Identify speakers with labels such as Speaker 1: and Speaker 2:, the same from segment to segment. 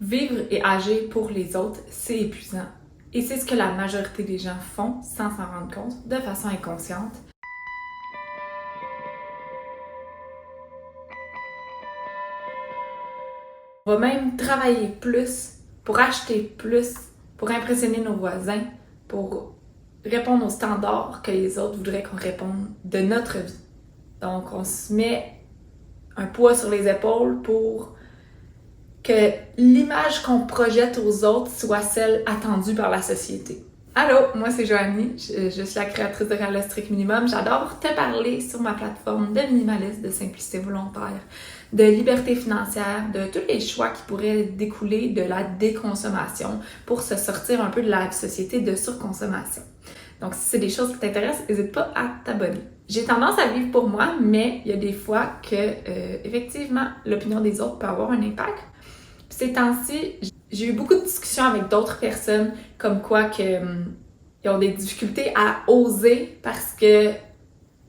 Speaker 1: Vivre et agir pour les autres, c'est épuisant. Et c'est ce que la majorité des gens font sans s'en rendre compte, de façon inconsciente. On va même travailler plus, pour acheter plus, pour impressionner nos voisins, pour répondre aux standards que les autres voudraient qu'on réponde de notre vie. Donc, on se met un poids sur les épaules pour que l'image qu'on projette aux autres soit celle attendue par la société. Allô, moi c'est Joanie, je suis la créatrice de Réel Strict Minimum. J'adore te parler sur ma plateforme de minimalisme, de simplicité volontaire, de liberté financière, de tous les choix qui pourraient découler de la déconsommation pour se sortir un peu de la société de surconsommation. Donc si c'est des choses qui t'intéressent, n'hésite pas à t'abonner. J'ai tendance à vivre pour moi, mais il y a des fois que, effectivement, l'opinion des autres peut avoir un impact. Puis ces temps-ci, j'ai eu beaucoup de discussions avec d'autres personnes comme quoi ils ont des difficultés à oser parce que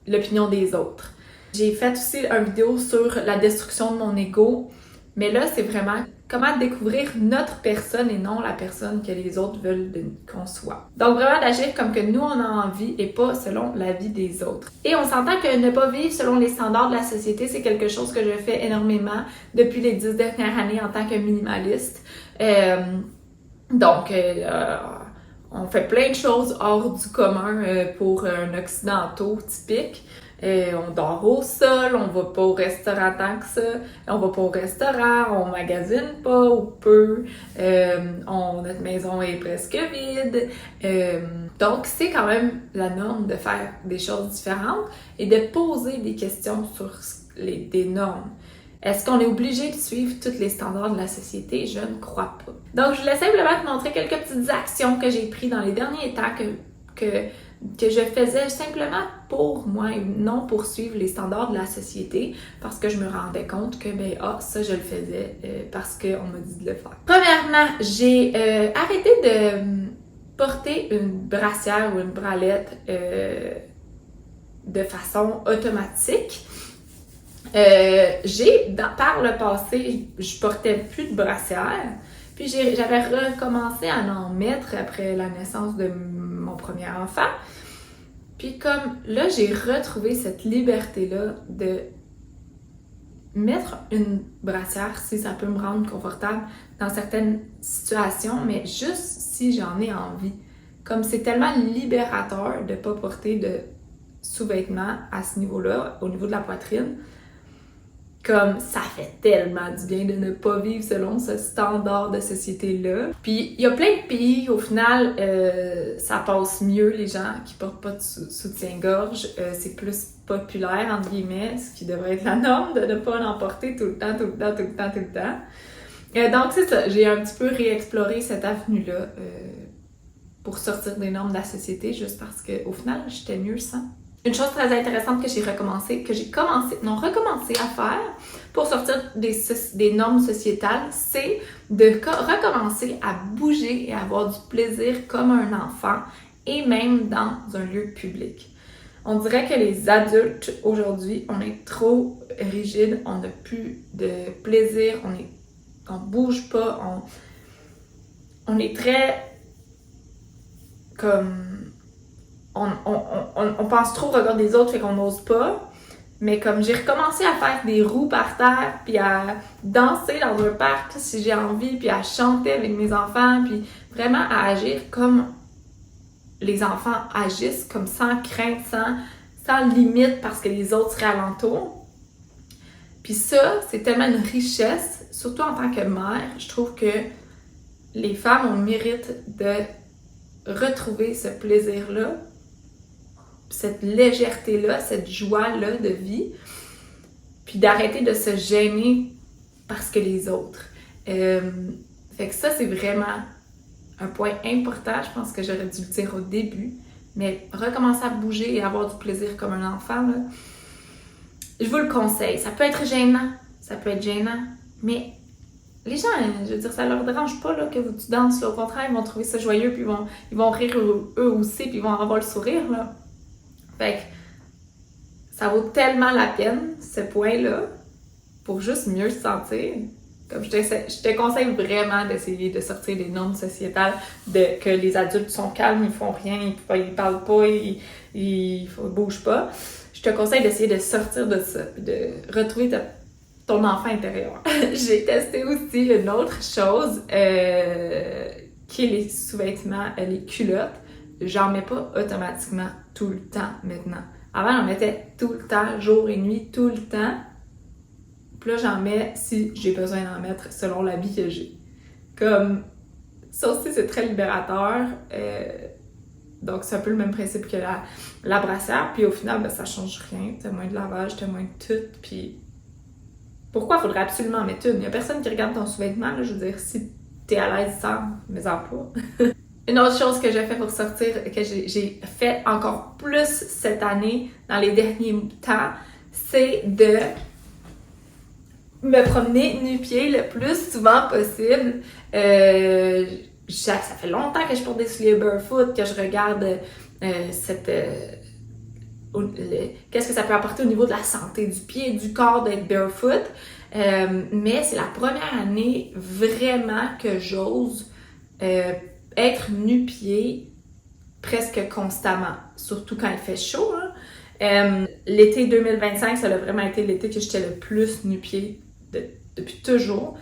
Speaker 1: l'opinion des autres. J'ai fait aussi une vidéo sur la destruction de mon ego, mais là, c'est vraiment comment découvrir notre personne et non la personne que les autres veulent qu'on soit. Donc vraiment d'agir comme que nous, on a envie et pas selon la vie des autres. Et on s'entend que ne pas vivre selon les standards de la société, c'est quelque chose que je fais énormément depuis les 10 dernières années en tant que minimaliste. On fait plein de choses hors du commun pour un occidentaux typique. On dort au sol, on va pas au restaurant tant que ça, on va pas au restaurant, on magasine pas ou peu, notre maison est presque vide. Donc c'est quand même la norme de faire des choses différentes et de poser des questions sur des normes. Est-ce qu'on est obligé de suivre tous les standards de la société? Je ne crois pas. Donc, je voulais simplement te montrer quelques petites actions que j'ai prises dans les derniers temps que je faisais simplement pour moi et non pour suivre les standards de la société parce que je me rendais compte que, ça, je le faisais parce qu'on m'a dit de le faire. Premièrement, j'ai arrêté de porter une brassière ou une bralette de façon automatique. Par le passé, je portais plus de brassière, puis j'avais recommencé à en mettre après la naissance de mon premier enfant. Puis comme là, j'ai retrouvé cette liberté-là de mettre une brassière si ça peut me rendre confortable dans certaines situations, mais juste si j'en ai envie. Comme c'est tellement libérateur de ne pas porter de sous-vêtements à ce niveau-là, au niveau de la poitrine, comme ça fait tellement du bien de ne pas vivre selon ce standard de société-là. Puis il y a plein de pays, au final, ça passe mieux, les gens qui portent pas de soutien-gorge. C'est plus populaire, entre guillemets, ce qui devrait être la norme, de ne pas en porter tout le temps. Donc c'est ça, j'ai un petit peu réexploré cette avenue-là pour sortir des normes de la société, juste parce qu'au final, j'étais mieux sans. Une chose très intéressante que j'ai recommencé à faire pour sortir des normes sociétales, c'est de recommencer à bouger et à avoir du plaisir comme un enfant et même dans un lieu public. On dirait que les adultes aujourd'hui, on est trop rigides, on n'a plus de plaisir, on bouge pas, on est très comme... On pense trop au regard des autres, fait qu'on n'ose pas. Mais comme j'ai recommencé à faire des roues par terre, puis à danser dans un parc si j'ai envie, puis à chanter avec mes enfants, puis vraiment à agir comme les enfants agissent, comme sans crainte, sans limite parce que les autres seraient alentour. Puis ça, c'est tellement une richesse, surtout en tant que mère, je trouve que les femmes ont le mérite de retrouver ce plaisir-là, cette légèreté-là, cette joie-là de vie, puis d'arrêter de se gêner parce que les autres. Fait que ça, c'est vraiment un point important, je pense que j'aurais dû le dire au début, mais recommencer à bouger et avoir du plaisir comme un enfant, là, je vous le conseille. Ça peut être gênant, mais les gens, je veux dire, ça leur dérange pas là, que tu danses, là, au contraire, ils vont trouver ça joyeux, puis ils vont rire eux aussi, puis ils vont avoir le sourire, là. Fait que ça vaut tellement la peine, ce point-là, pour juste mieux se sentir, Comme je te conseille vraiment d'essayer de sortir des normes sociétales, que les adultes sont calmes, ils font rien, ils parlent pas, ils bougent pas. Je te conseille d'essayer de sortir de ça, de retrouver ton enfant intérieur. J'ai testé aussi une autre chose, qui est les sous-vêtements, les culottes. J'en mets pas automatiquement tout le temps maintenant. Avant, j'en mettais tout le temps, jour et nuit, tout le temps. Puis là, j'en mets si j'ai besoin d'en mettre selon l'habit que j'ai. Comme, ça aussi, c'est très libérateur. Donc, c'est un peu le même principe que la brassière. Puis au final, ben, ça change rien. T'as moins de lavage, t'as moins de tout. Puis pourquoi il faudrait absolument en mettre une? Il y a personne qui regarde ton sous-vêtement. Là, je veux dire, si t'es à l'aise sans, mets-en pas. Une autre chose que j'ai fait pour sortir, que j'ai fait encore plus cette année, dans les derniers temps, c'est de me promener nu-pied le plus souvent possible. Ça fait longtemps que je porte des souliers barefoot, que je regarde qu'est-ce que ça peut apporter au niveau de la santé du pied et du corps d'être barefoot. Mais c'est la première année vraiment que j'ose être nu-pied presque constamment, surtout quand il fait chaud. L'été 2025, ça a vraiment été l'été que j'étais le plus nu-pied depuis toujours.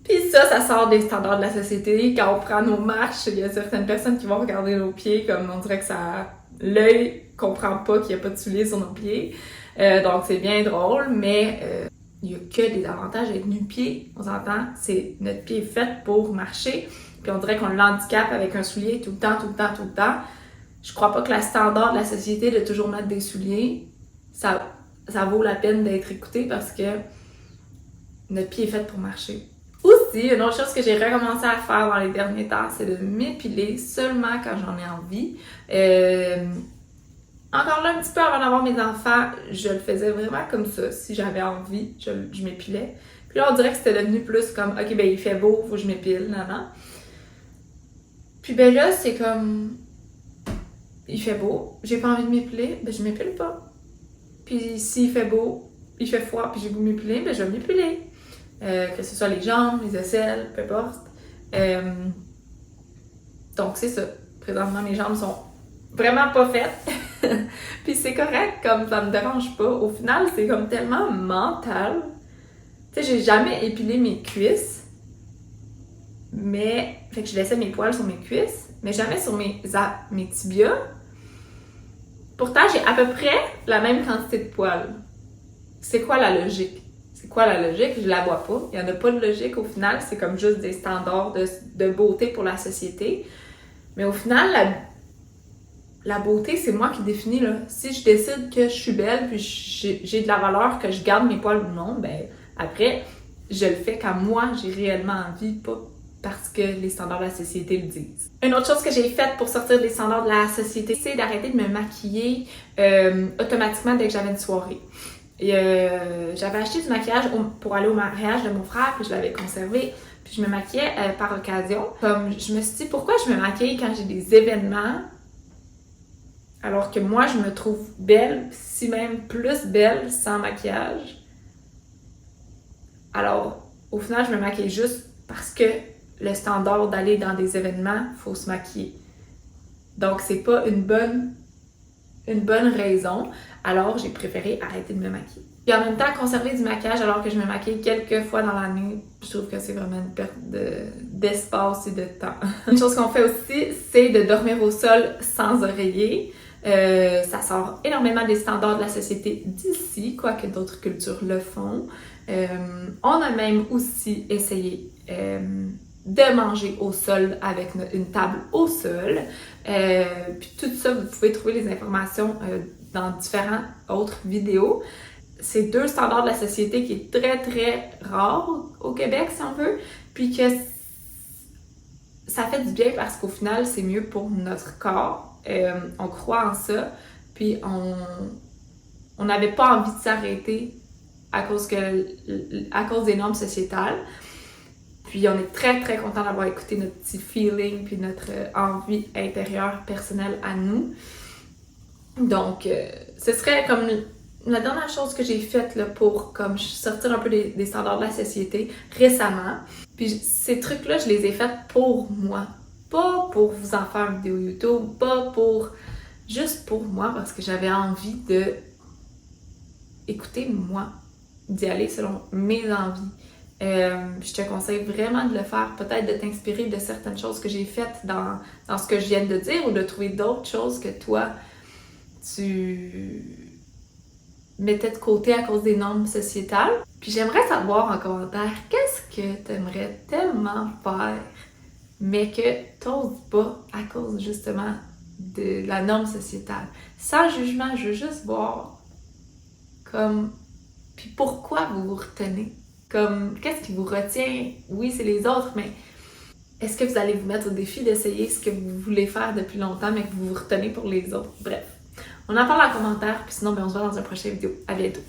Speaker 1: Puis ça sort des standards de la société. Quand on prend nos marches, il y a certaines personnes qui vont regarder nos pieds comme on dirait que l'œil comprend pas qu'il n'y a pas de souliers sur nos pieds. Donc c'est bien drôle, mais il n'y a que des avantages d'être nu-pied. On s'entend, notre pied est fait pour marcher. Puis on dirait qu'on l'handicape avec un soulier tout le temps. Je crois pas que la standard de la société de toujours mettre des souliers, ça vaut la peine d'être écouté parce que notre pied est fait pour marcher. Aussi, une autre chose que j'ai recommencé à faire dans les derniers temps, c'est de m'épiler seulement quand j'en ai envie. Encore là, un petit peu avant d'avoir mes enfants, je le faisais vraiment comme ça. Si j'avais envie, je m'épilais. Puis là, on dirait que c'était devenu plus comme, ok, ben il fait beau, faut que je m'épile, non. Puis ben là, c'est comme, il fait beau, j'ai pas envie de m'épiler, ben je m'épile pas. Puis s'il fait beau, il fait froid, puis j'ai goût de m'épiler, ben je vais m'épiler. Que ce soit les jambes, les aisselles, peu importe. Donc c'est ça. Présentement, mes jambes sont vraiment pas faites. Puis c'est correct, comme ça me dérange pas. Au final, c'est comme tellement mental. Tu sais, j'ai jamais épilé mes cuisses. Mais, fait que je laissais mes poils sur mes cuisses, mais jamais sur mes tibias. Pourtant, j'ai à peu près la même quantité de poils. C'est quoi la logique? Je la vois pas. Il y en a pas de logique au final. C'est comme juste des standards de beauté pour la société. Mais au final, la beauté, c'est moi qui définis, là. Si je décide que je suis belle puis j'ai de la valeur, que je garde mes poils ou non, ben après, je le fais quand moi, j'ai réellement envie, pas parce que les standards de la société le disent. Une autre chose que j'ai faite pour sortir des standards de la société, c'est d'arrêter de me maquiller automatiquement dès que j'avais une soirée. J'avais acheté du maquillage pour aller au mariage de mon frère, puis je l'avais conservé, puis je me maquillais par occasion. Comme je me suis dit, pourquoi je me maquille quand j'ai des événements, alors que moi, je me trouve belle, si même plus belle, sans maquillage. Alors, au final, je me maquille juste parce que le standard d'aller dans des événements, il faut se maquiller. Donc, c'est pas une bonne raison. Alors, j'ai préféré arrêter de me maquiller. Et en même temps, conserver du maquillage alors que je me maquille quelques fois dans l'année, je trouve que c'est vraiment une perte d'espace et de temps. Une chose qu'on fait aussi, c'est de dormir au sol sans oreiller. Ça sort énormément des standards de la société d'ici, quoique d'autres cultures le font. On a même aussi essayé de manger au sol avec une table au sol. Puis tout ça, vous pouvez trouver les informations dans différentes autres vidéos. C'est deux standards de la société qui est très très rare au Québec, si on veut, puis que ça fait du bien parce qu'au final, c'est mieux pour notre corps. On croit en ça, puis on n'avait pas envie de s'arrêter à cause des normes sociétales. Puis on est très très content d'avoir écouté notre petit feeling puis notre envie intérieure personnelle à nous. Donc, ce serait comme la dernière chose que j'ai faite là, pour comme sortir un peu des standards de la société récemment, puis ces trucs-là, je les ai faits pour moi. Pas pour vous en faire une vidéo YouTube, pas pour... Juste pour moi, parce que j'avais envie de écouter moi, d'y aller selon mes envies. Je te conseille vraiment de le faire, peut-être de t'inspirer de certaines choses que j'ai faites dans ce que je viens de dire ou de trouver d'autres choses que toi, tu mettais de côté à cause des normes sociétales. Puis j'aimerais savoir en commentaire qu'est-ce que tu aimerais tellement faire, mais que t'oses pas à cause justement de la norme sociétale. Sans jugement, je veux juste voir comme... Puis pourquoi vous vous retenez? Comme, qu'est-ce qui vous retient? Oui, c'est les autres, mais est-ce que vous allez vous mettre au défi d'essayer ce que vous voulez faire depuis longtemps, mais que vous vous retenez pour les autres? Bref, on en parle en commentaire, puis sinon, on se voit dans une prochaine vidéo. À bientôt!